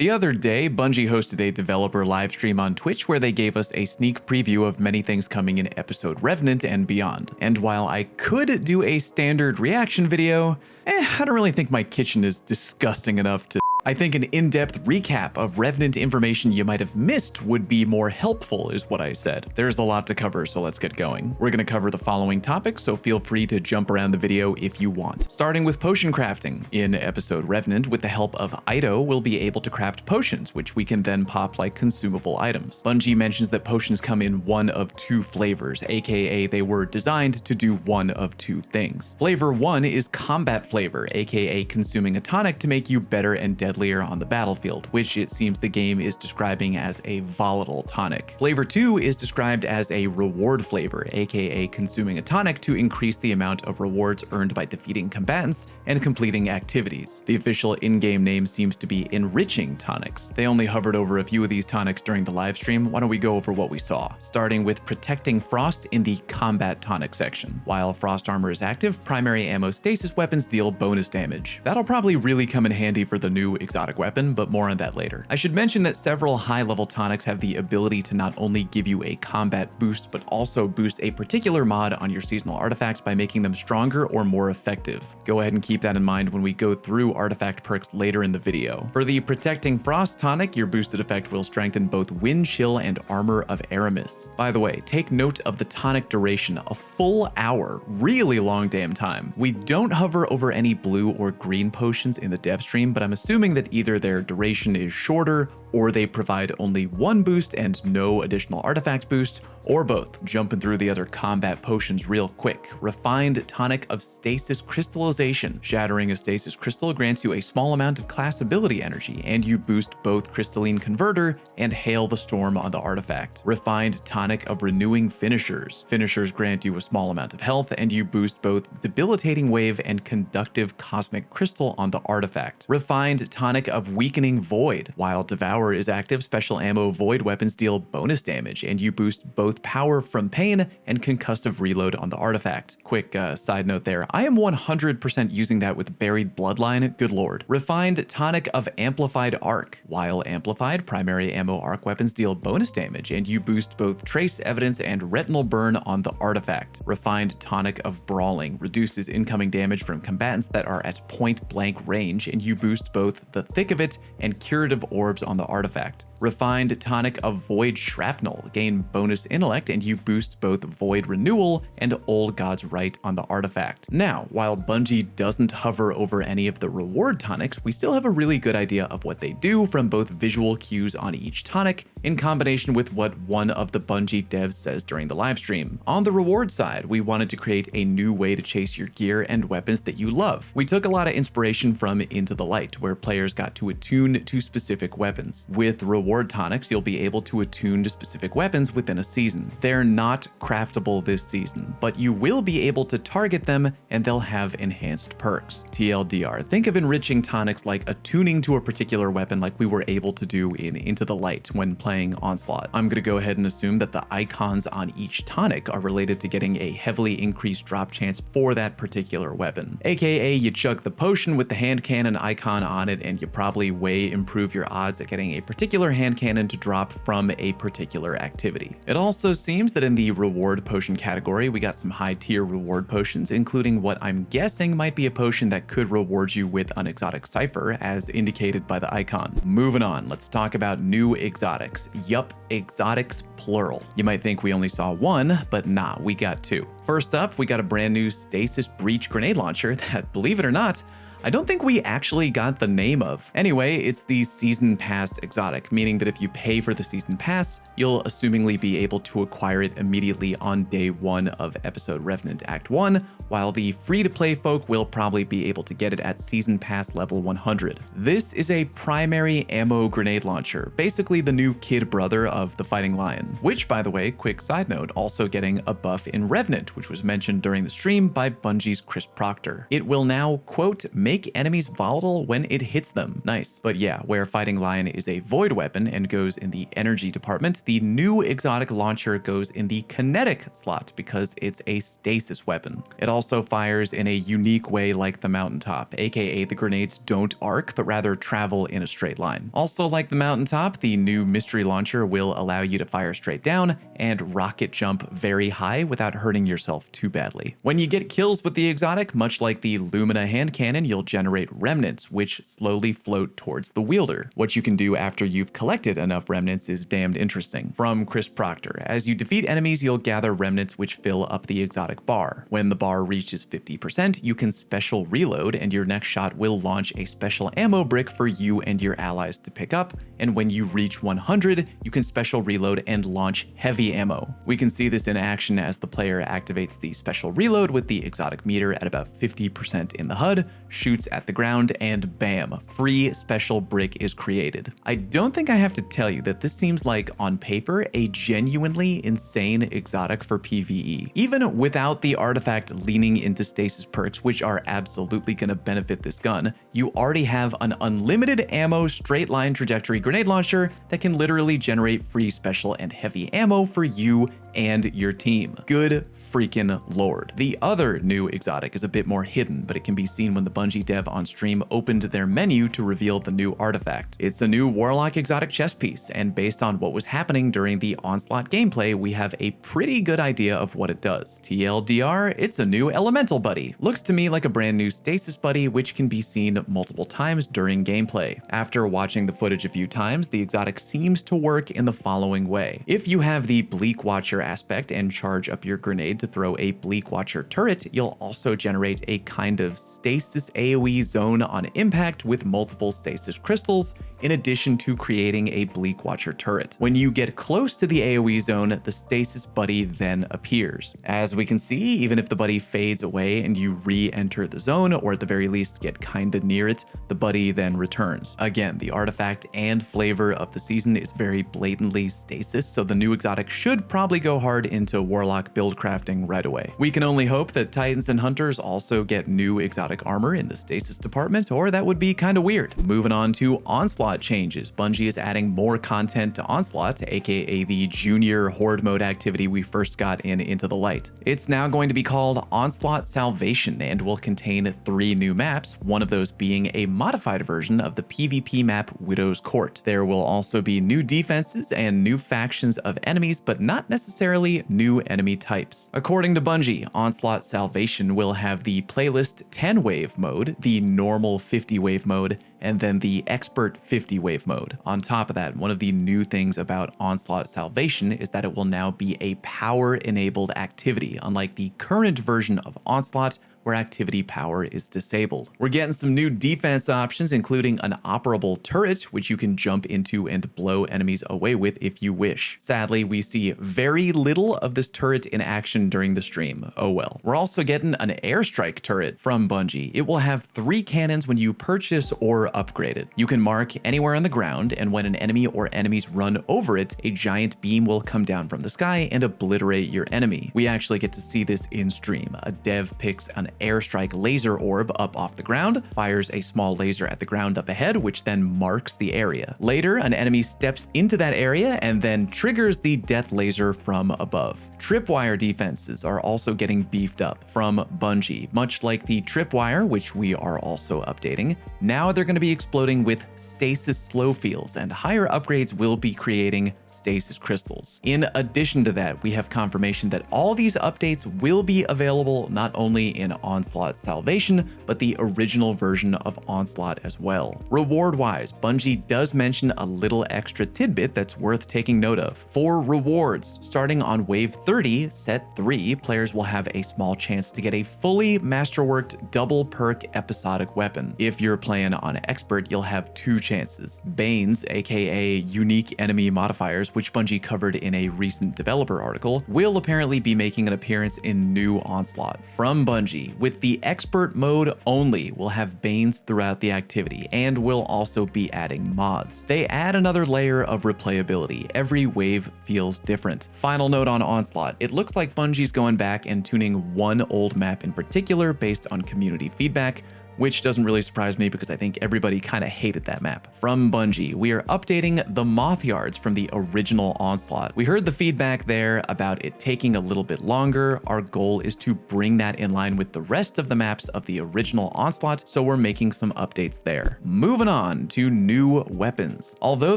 The other day, Bungie hosted a developer livestream on Twitch where they gave us a sneak preview of many things coming in episode Revenant and beyond. And while I could do a standard reaction video, I don't really think my kitchen is disgusting enough to... I think an in-depth recap of Revenant information you might have missed would be more helpful, is what I said. There's a lot to cover, so let's get going. We're going to cover the following topics, so feel free to jump around the video if you want. Starting with potion crafting. In episode Revenant, with the help of Ido, we'll be able to craft potions, which we can then pop like consumable items. Bungie mentions that potions come in one of two flavors, aka they were designed to do one of two things. Flavor 1 is combat flavor, aka consuming a tonic to make you better and deadlier on the battlefield, which it seems the game is describing as a volatile tonic. Flavor 2 is described as a reward flavor, aka consuming a tonic to increase the amount of rewards earned by defeating combatants and completing activities. The official in-game name seems to be enriching tonics. They only hovered over a few of these tonics during the live stream. Why don't we go over what we saw, starting with protecting frost in the combat tonic section. While frost armor is active, primary ammo stasis weapons deal bonus damage. That'll probably really come in handy for the new exotic weapon, but more on that later. I should mention that several high-level tonics have the ability to not only give you a combat boost, but also boost a particular mod on your seasonal artifacts by making them stronger or more effective. Go ahead and keep that in mind when we go through artifact perks later in the video. For the Protecting Frost tonic, your boosted effect will strengthen both Wind Chill and Armor of Aramis. By the way, take note of the tonic duration, a full hour, really long damn time. We don't hover over any blue or green potions in the dev stream, but I'm assuming that either their duration is shorter or they provide only one boost and no additional artifact boost, or both. Jumping through the other combat potions real quick. Refined Tonic of Stasis Crystallization. Shattering a stasis crystal grants you a small amount of class ability energy, and you boost both Crystalline Converter and Hail the Storm on the artifact. Refined Tonic of Renewing Finishers. Finishers grant you a small amount of health, and you boost both Debilitating Wave and Conductive Cosmic Crystal on the artifact. Refined Tonic of Weakening Void. While Devour is active, special ammo void weapons deal bonus damage, and you boost both power from pain and concussive reload on the artifact. Quick side note there, I am 100% using that with Buried Bloodline, good lord. Refined Tonic of Amplified Arc. While amplified, primary ammo arc weapons deal bonus damage, and you boost both Trace Evidence and Retinal Burn on the artifact. Refined Tonic of Brawling reduces incoming damage from combatants that are at point blank range, and you boost both the Thick of It and Curative Orbs on the artifact. Refined Tonic of Void Shrapnel. Gain bonus intellect, and you boost both Void Renewal and Old God's Right on the artifact. Now, while Bungie doesn't hover over any of the reward tonics, we still have a really good idea of what they do from both visual cues on each tonic in combination with what one of the Bungie devs says during the livestream. On the reward side, we wanted to create a new way to chase your gear and weapons that you love. We took a lot of inspiration from Into the Light, where players got to attune to specific weapons. With reward tonics, you'll be able to attune to specific weapons within a season. They're not craftable this season, but you will be able to target them and they'll have enhanced perks. TLDR, think of enriching tonics like attuning to a particular weapon like we were able to do in Into the Light when playing Onslaught. I'm going to go ahead and assume that the icons on each tonic are related to getting a heavily increased drop chance for that particular weapon. AKA you chug the potion with the hand cannon icon on it and you probably way improve your odds at getting a particular hand cannon to drop from a particular activity. It also seems that in the reward potion category, we got some high tier reward potions, including what I'm guessing might be a potion that could reward you with an exotic cipher, as indicated by the icon. Moving on, let's talk about new exotics. Yup, exotics plural. You might think we only saw one, but nah, we got two. First up, we got a brand new Stasis Breach grenade launcher that, believe it or not, I don't think we actually got the name of. Anyway, it's the Season Pass exotic, meaning that if you pay for the Season Pass, you'll assumingly be able to acquire it immediately on day 1 of episode Revenant Act 1, while the free-to-play folk will probably be able to get it at Season Pass level 100. This is a primary ammo grenade launcher, basically the new kid brother of the Fighting Lion, which, by the way, quick side note, also getting a buff in Revenant, which was mentioned during the stream by Bungie's Chris Proctor. It will now, quote, make make enemies volatile when it hits them. Nice. But yeah, where Fighting Lion is a void weapon and goes in the energy department, the new exotic launcher goes in the kinetic slot because it's a stasis weapon. It also fires in a unique way like the mountaintop, aka the grenades don't arc but rather travel in a straight line. Also like the mountaintop, the new mystery launcher will allow you to fire straight down and rocket jump very high without hurting yourself too badly. When you get kills with the exotic, much like the Lumina hand cannon, you'll generate remnants, which slowly float towards the wielder. What you can do after you've collected enough remnants is damned interesting. From Chris Proctor, as you defeat enemies, you'll gather remnants which fill up the exotic bar. When the bar reaches 50%, you can special reload, and your next shot will launch a special ammo brick for you and your allies to pick up, and when you reach 100, you can special reload and launch heavy ammo. We can see this in action as the player activates the special reload with the exotic meter at about 50% in the HUD, shoots at the ground, and bam, free special brick is created. I don't think I have to tell you that this seems like, on paper, a genuinely insane exotic for PvE. Even without the artifact leaning into stasis perks, which are absolutely gonna benefit this gun, you already have an unlimited ammo straight line trajectory grenade launcher that can literally generate free special and heavy ammo for you and your team. Good freaking lord. The other new exotic is a bit more hidden, but it can be seen when the Bungie dev on stream opened their menu to reveal the new artifact. It's a new Warlock exotic chest piece, and based on what was happening during the Onslaught gameplay, we have a pretty good idea of what it does. TLDR, it's a new elemental buddy. Looks to me like a brand new stasis buddy, which can be seen multiple times during gameplay. After watching the footage a few times, the exotic seems to work in the following way. If you have the Bleak Watcher aspect and charge up your grenade to throw a Bleak Watcher turret, you'll also generate a kind of stasis AoE zone on impact with multiple stasis crystals, in addition to creating a Bleak Watcher turret. When you get close to the AoE zone, the stasis buddy then appears. As we can see, even if the buddy fades away and you re-enter the zone, or at the very least get kinda near it, the buddy then returns. Again, the artifact and flavor of the season is very blatantly stasis, so the new exotic should probably go hard into Warlock build crafting right away. We can only hope that Titans and Hunters also get new exotic armor in the stasis department, or that would be kinda weird. Moving on to Onslaught changes. Bungie is adding more content to Onslaught, aka the junior horde mode activity we first got in Into the Light. It's now going to be called Onslaught Salvation and will contain 3 new maps, one of those being a modified version of the PvP map Widow's Court. There will also be new defenses and new factions of enemies, but not necessarily new enemy types. According to Bungie, Onslaught Salvation will have the playlist 10 wave mode, the normal 50 wave mode, and then the expert 50 wave mode. On top of that, one of the new things about Onslaught Salvation is that it will now be a power-enabled activity, unlike the current version of Onslaught, where activity power is disabled. We're getting some new defense options, including an operable turret, which you can jump into and blow enemies away with if you wish. Sadly, we see very little of this turret in action during the stream. Oh well. We're also getting an airstrike turret from Bungie. It will have 3 cannons when you purchase or upgrade it. You can mark anywhere on the ground, and when an enemy or enemies run over it, a giant beam will come down from the sky and obliterate your enemy. We actually get to see this in stream. A dev picks an airstrike laser orb up off the ground, fires a small laser at the ground up ahead, which then marks the area. Later, an enemy steps into that area and then triggers the death laser from above. Tripwire defenses are also getting beefed up from Bungie, much like the tripwire, which we are also updating. Now they're going to be exploding with stasis slow fields, and higher upgrades will be creating stasis crystals. In addition to that, we have confirmation that all these updates will be available not only in Onslaught Salvation, but the original version of Onslaught as well. Reward-wise, Bungie does mention a little extra tidbit that's worth taking note of. For rewards, starting on Wave 30, Set 3, players will have a small chance to get a fully masterworked double perk episodic weapon. If you're playing on Expert, you'll have 2 chances. Banes, aka unique enemy modifiers, which Bungie covered in a recent developer article, will apparently be making an appearance in new Onslaught. From Bungie, with the expert mode only, we'll have Banes throughout the activity, and we'll also be adding mods. They add another layer of replayability. Every wave feels different. Final note on Onslaught, it looks like Bungie's going back and tuning one old map in particular based on community feedback. which doesn't really surprise me because I think everybody kind of hated that map. From Bungie, we are updating the Moth Yards from the original Onslaught. We heard the feedback there about it taking a little bit longer. Our goal is to bring that in line with the rest of the maps of the original Onslaught, so we're making some updates there. Moving on to new weapons. Although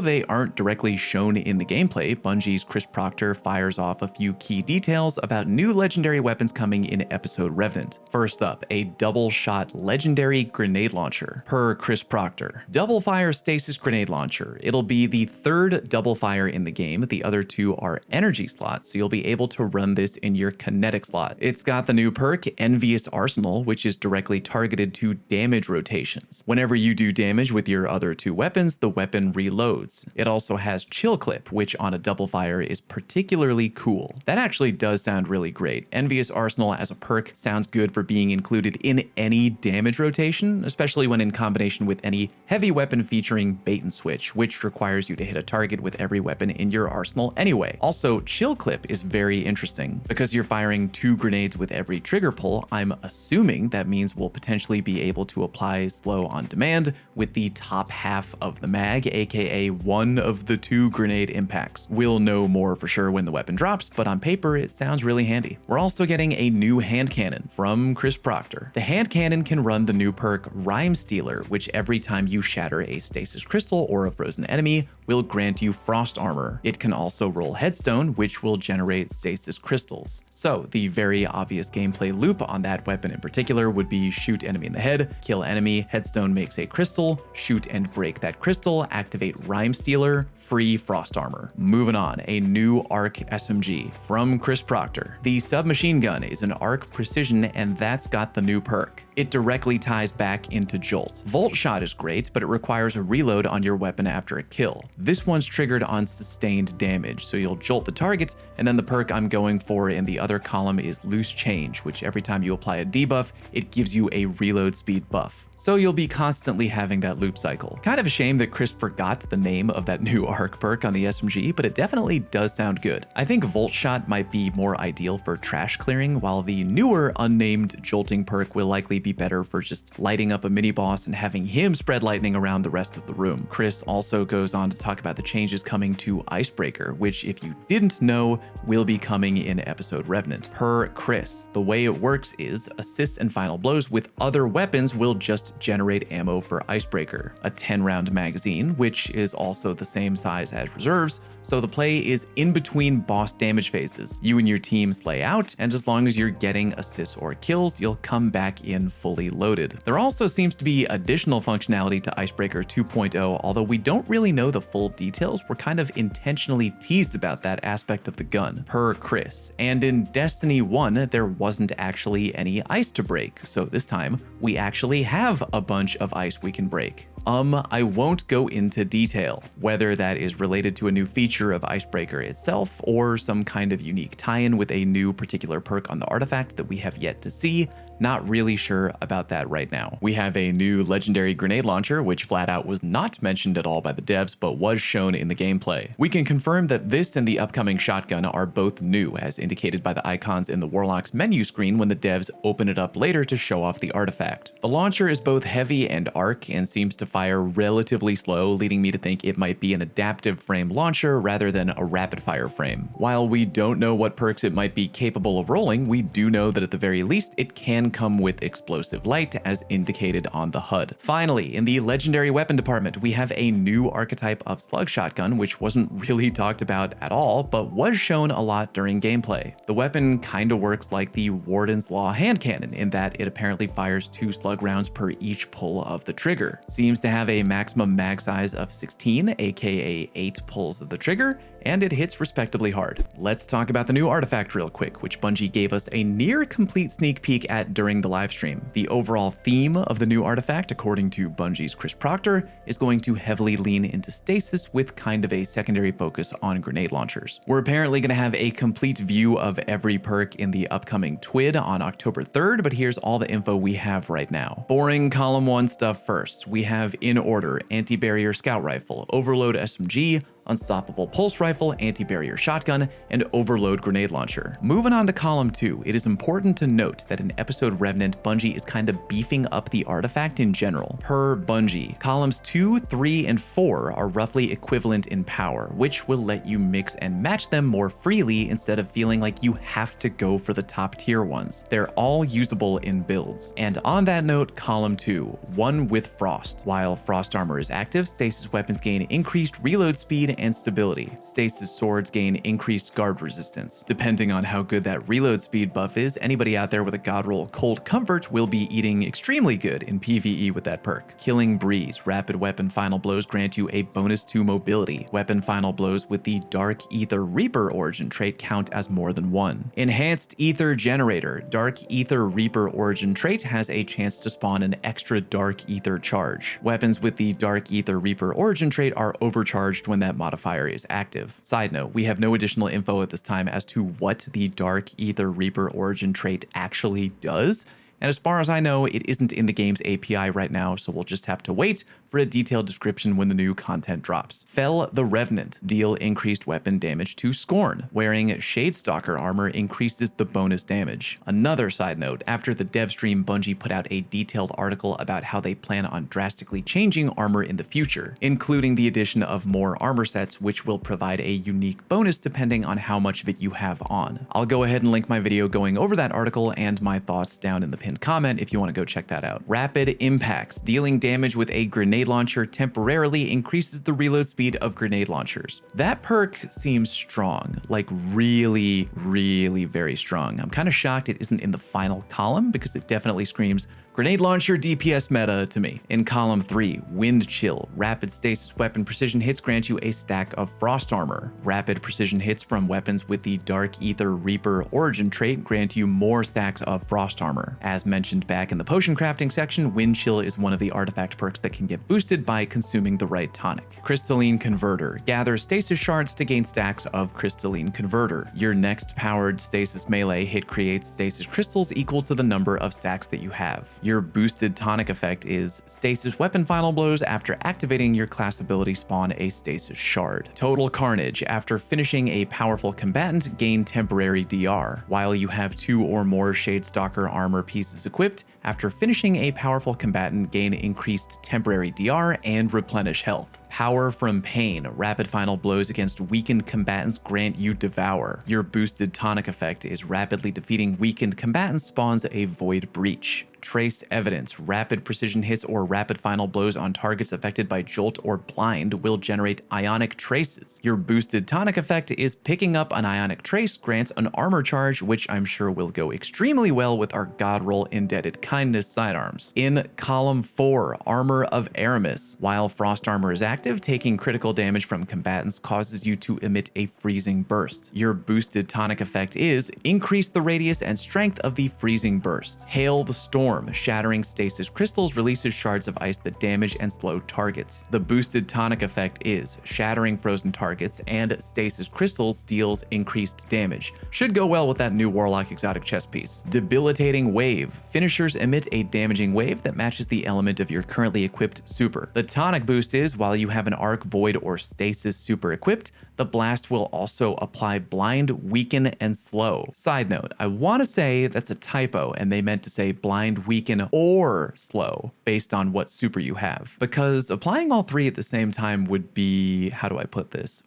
they aren't directly shown in the gameplay, Bungie's Chris Proctor fires off a few key details about new legendary weapons coming in episode Revenant. First up, a double-shot legendary grenade launcher. Per Chris Proctor, double fire stasis grenade launcher. It'll be the third double fire in the game. The other two are energy slots, so you'll be able to run this in your kinetic slot. It's got the new perk Envious Arsenal, which is directly targeted to damage rotations. Whenever you do damage with your other two weapons, the weapon reloads. It also has Chill Clip, which on a double fire is particularly cool. That actually does sound really great. Envious Arsenal as a perk sounds good for being included in any damage rotation, especially when in combination with any heavy weapon featuring bait and switch, which requires you to hit a target with every weapon in your arsenal anyway. Also, Chill Clip is very interesting. Because you're firing 2 grenades with every trigger pull, I'm assuming that means we'll potentially be able to apply slow on demand with the top half of the mag, aka one of the 2 grenade impacts. We'll know more for sure when the weapon drops, but on paper it sounds really handy. We're also getting a new hand cannon from Chris Proctor. The hand cannon can run the new perk Rhyme Stealer, which every time you shatter a stasis crystal or a frozen enemy will grant you frost armor. It can also roll headstone, which will generate stasis crystals. So the very obvious gameplay loop on that weapon in particular would be shoot enemy in the head, kill enemy, headstone makes a crystal, shoot and break that crystal, activate Rhyme Stealer, free frost armor. Moving on, a new arc SMG from Chris Proctor. The submachine gun is an arc precision, and that's got the new perk. It directly ties back into Jolt. Volt Shot is great, but it requires a reload on your weapon after a kill. This one's triggered on sustained damage, so you'll jolt the target, and then the perk I'm going for in the other column is Loose Change, which every time you apply a debuff, it gives you a reload speed buff. So you'll be constantly having that loop cycle. Kind of a shame that Chris forgot the name of that new arc perk on the SMG, but it definitely does sound good. I think Volt Shot might be more ideal for trash clearing, while the newer unnamed jolting perk will likely be better for just lighting up a mini boss and having him spread lightning around the rest of the room. Chris also goes on to talk about the changes coming to Icebreaker, which if you didn't know, will be coming in episode Revenant. Per Chris, the way it works is assists and final blows with other weapons will just generate ammo for Icebreaker, a 10-round magazine, which is also the same size as reserves, so the play is in between boss damage phases. You and your team slay out, and as long as you're getting assists or kills, you'll come back in fully loaded. There also seems to be additional functionality to Icebreaker 2.0, although we don't really know the full details. We're kind of intentionally teased about that aspect of the gun, per Chris. And in Destiny 1, there wasn't actually any ice to break, so this time we actually have a bunch of ice we can break. I won't go into detail, whether that is related to a new feature of Icebreaker itself or some kind of unique tie-in with a new particular perk on the artifact that we have yet to see. Not really sure about that right now. We have a new legendary grenade launcher, which flat out was not mentioned at all by the devs, but was shown in the gameplay. We can confirm that this and the upcoming shotgun are both new, as indicated by the icons in the Warlock's menu screen when the devs open it up later to show off the artifact. The launcher is both heavy and arc and seems to fire relatively slow, leading me to think it might be an adaptive frame launcher rather than a rapid fire frame. While we don't know what perks it might be capable of rolling, we do know that at the very least it can come with explosive light as indicated on the HUD. Finally, in the legendary weapon department, we have a new archetype of slug shotgun, which wasn't really talked about at all, but was shown a lot during gameplay. The weapon kinda works like the Warden's Law hand cannon in that it apparently fires 2 slug rounds per each pull of the trigger. Seems to have a maximum mag size of 16, aka 8 pulls of the trigger, and it hits respectably hard. Let's talk about the new artifact real quick, which Bungie gave us a near complete sneak peek at during the livestream. The overall theme of the new artifact, according to Bungie's Chris Proctor, is going to heavily lean into stasis with kind of a secondary focus on grenade launchers. We're apparently going to have a complete view of every perk in the upcoming TWID on October 3rd, but here's all the info we have right now. Boring column 1 stuff first. We have in order Anti-Barrier Scout Rifle, Overload SMG, Unstoppable Pulse Rifle, Anti-Barrier Shotgun, and Overload Grenade Launcher. Moving on to Column 2, it is important to note that in Episode Revenant, Bungie is kind of beefing up the artifact in general. Per Bungie, Columns 2, 3, and 4 are roughly equivalent in power, which will let you mix and match them more freely instead of feeling like you have to go for the top tier ones. They're all usable in builds. And on that note, Column 2, one with Frost. While Frost Armor is active, Stasis weapons gain increased reload speed and stability. Stasis swords gain increased guard resistance. Depending on how good that reload speed buff is, anybody out there with a god roll Cold Comfort will be eating extremely good in PvE with that perk. Killing Breeze, rapid weapon final blows grant you a bonus to mobility. Weapon final blows with the Dark Ether Reaper origin trait count as more than one. Enhanced Ether Generator, Dark Ether Reaper origin trait has a chance to spawn an extra Dark Ether charge. Weapons with the Dark Ether Reaper origin trait are overcharged when that modifier is active. Side note, we have no additional info at this time as to what the Dark Ether Reaper origin trait actually does. And as far as I know, it isn't in the game's API right now, so we'll just have to wait for a detailed description when the new content drops. Fell the Revenant, deal increased weapon damage to Scorn. Wearing Shadestalker armor increases the bonus damage. Another side note, after the dev stream, Bungie put out a detailed article about how they plan on drastically changing armor in the future, including the addition of more armor sets, which will provide a unique bonus depending on how much of it you have on. I'll go ahead and link my video going over that article and my thoughts down in the pinned comment if you want to go check that out. Rapid Impacts, dealing damage with a grenade launcher temporarily increases the reload speed of grenade launchers. That perk seems strong, like really very strong. I'm kind of shocked it isn't in the final column because it definitely screams grenade launcher DPS meta to me. In Column 3, Wind Chill, rapid stasis weapon precision hits grant you a stack of Frost Armor. Rapid precision hits from weapons with the Dark Ether Reaper origin trait grant you more stacks of Frost Armor. As mentioned back in the potion crafting section, Wind Chill is one of the artifact perks that can get boosted by consuming the right tonic. Crystalline Converter, gather stasis shards to gain stacks of Crystalline Converter. Your next powered stasis melee hit creates stasis crystals equal to the number of stacks that you have. Your boosted tonic effect is stasis weapon final blows after activating your class ability spawn a stasis shard. Total Carnage, after finishing a powerful combatant gain temporary DR. While you have 2 or more Shadestalker armor pieces equipped, after finishing a powerful combatant gain increased temporary DR and replenish health. Power from Pain, rapid final blows against weakened combatants grant you Devour. Your boosted tonic effect is rapidly defeating weakened combatants spawns a Void Breach. Trace Evidence, rapid precision hits or rapid final blows on targets affected by Jolt or Blind will generate Ionic Traces. Your boosted tonic effect is picking up an Ionic Trace grants an armor charge, which I'm sure will go extremely well with our God Roll Indebted Kindness sidearms. In Column 4, Armor of Aramis, while Frost Armor is active, taking critical damage from combatants causes you to emit a freezing burst. Your boosted tonic effect is increase the radius and strength of the freezing burst. Hail the Storm, shattering stasis crystals releases shards of ice that damage and slow targets. The boosted tonic effect is shattering frozen targets and stasis crystals deals increased damage. Should go well with that new Warlock exotic chest piece. Debilitating Wave, finishers emit a damaging wave that matches the element of your currently equipped super. The tonic boost is while you have an Arc, Void, or Stasis super equipped, the blast will also apply Blind, Weaken, and Slow. Side note, I want to say that's a typo and they meant to say Blind, Weaken, or Slow based on what super you have. Because applying all 3 at the same time would be, how do I put this?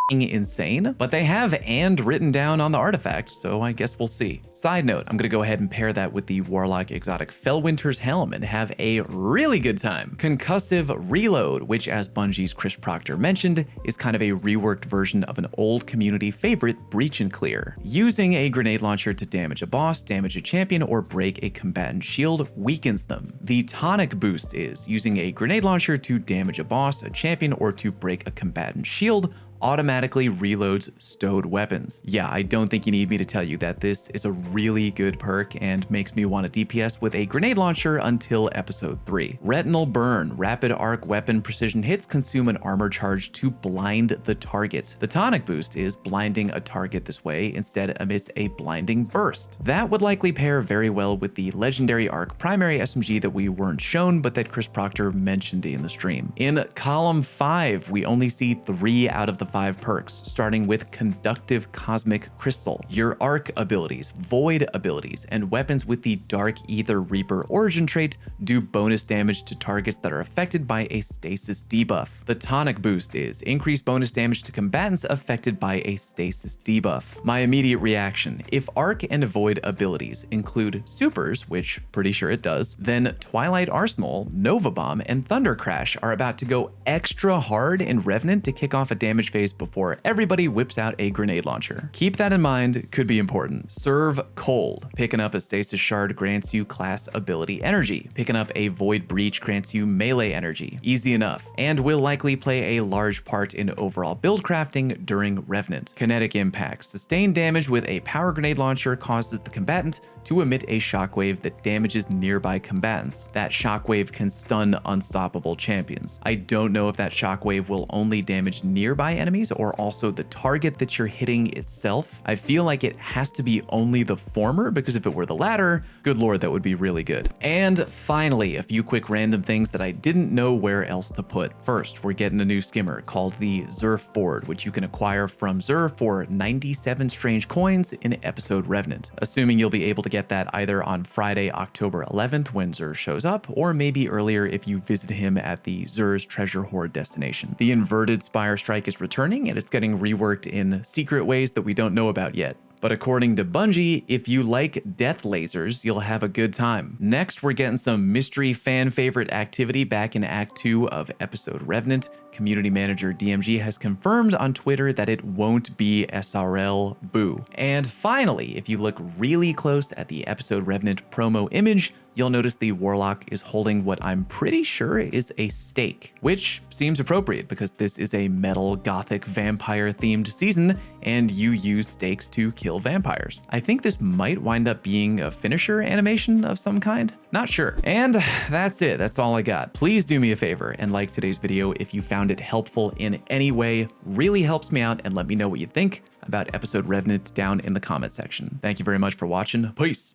Insane, but they have "and" written down on the artifact, so I guess we'll see. Side note, I'm gonna go ahead and pair that with the Warlock exotic Fellwinter's Helm and have a really good time. Concussive Reload, which as Bungie's Chris Proctor mentioned, is kind of a reworked version of an old community favorite, Breach and Clear. Using a grenade launcher to damage a boss, damage a champion, or break a combatant shield weakens them. The tonic boost is using a grenade launcher to damage a boss, a champion, or to break a combatant shield automatically reloads stowed weapons. Yeah, I don't think you need me to tell you that this is a really good perk and makes me want to DPS with a grenade launcher until episode 3. Retinal Burn, rapid arc weapon precision hits consume an armor charge to blind the target. The tonic boost is blinding a target this way instead emits a blinding burst. That would likely pair very well with the legendary arc primary SMG that we weren't shown but that Chris Proctor mentioned in the stream. In column 5, we only see 3 out of the 5 perks, starting with Conductive Cosmic Crystal. Your Arc abilities, Void abilities, and weapons with the Dark Ether Reaper origin trait do bonus damage to targets that are affected by a stasis debuff. The tonic boost is increased bonus damage to combatants affected by a stasis debuff. My immediate reaction: if Arc and Void abilities include supers, which pretty sure it does, then Twilight Arsenal, Nova Bomb, and Thunder Crash are about to go extra hard in Revenant to kick off a damage phase before everybody whips out a grenade launcher. Keep that in mind, could be important. Serve Cold. Picking up a Stasis Shard grants you class ability energy. Picking up a Void Breach grants you melee energy. Easy enough, and will likely play a large part in overall build crafting during Revenant. Kinetic Impact. Sustained damage with a power grenade launcher causes the combatant to emit a shockwave that damages nearby combatants. That shockwave can stun unstoppable champions. I don't know if that shockwave will only damage nearby enemies or also the target that you're hitting itself. I feel like it has to be only the former, because if it were the latter, good lord, that would be really good. And finally, a few quick random things that I didn't know where else to put. First, we're getting a new skimmer called the Zerf board, which you can acquire from Zerf for 97 strange coins in episode Revenant. Assuming you'll be able to get that either on Friday, October 11th when Xur shows up, or maybe earlier if you visit him at the Xur's treasure hoard destination. The Inverted Spire Strike is returning, and it's getting reworked in secret ways that we don't know about yet. But according to Bungie, if you like death lasers, you'll have a good time. Next, we're getting some mystery fan favorite activity back in Act 2 of episode Revenant. Community manager DMG has confirmed on Twitter that it won't be SRL. Boo. And finally, if you look really close at the episode Revenant promo image, you'll notice the Warlock is holding what I'm pretty sure is a stake, which seems appropriate because this is a metal gothic vampire themed season and you use stakes to kill vampires. I think this might wind up being a finisher animation of some kind. Not sure. And that's it. That's all I got. Please do me a favor and like today's video if you found it helpful in any way. Really helps me out, and let me know what you think about episode Revenant down in the comment section. Thank you very much for watching. Peace.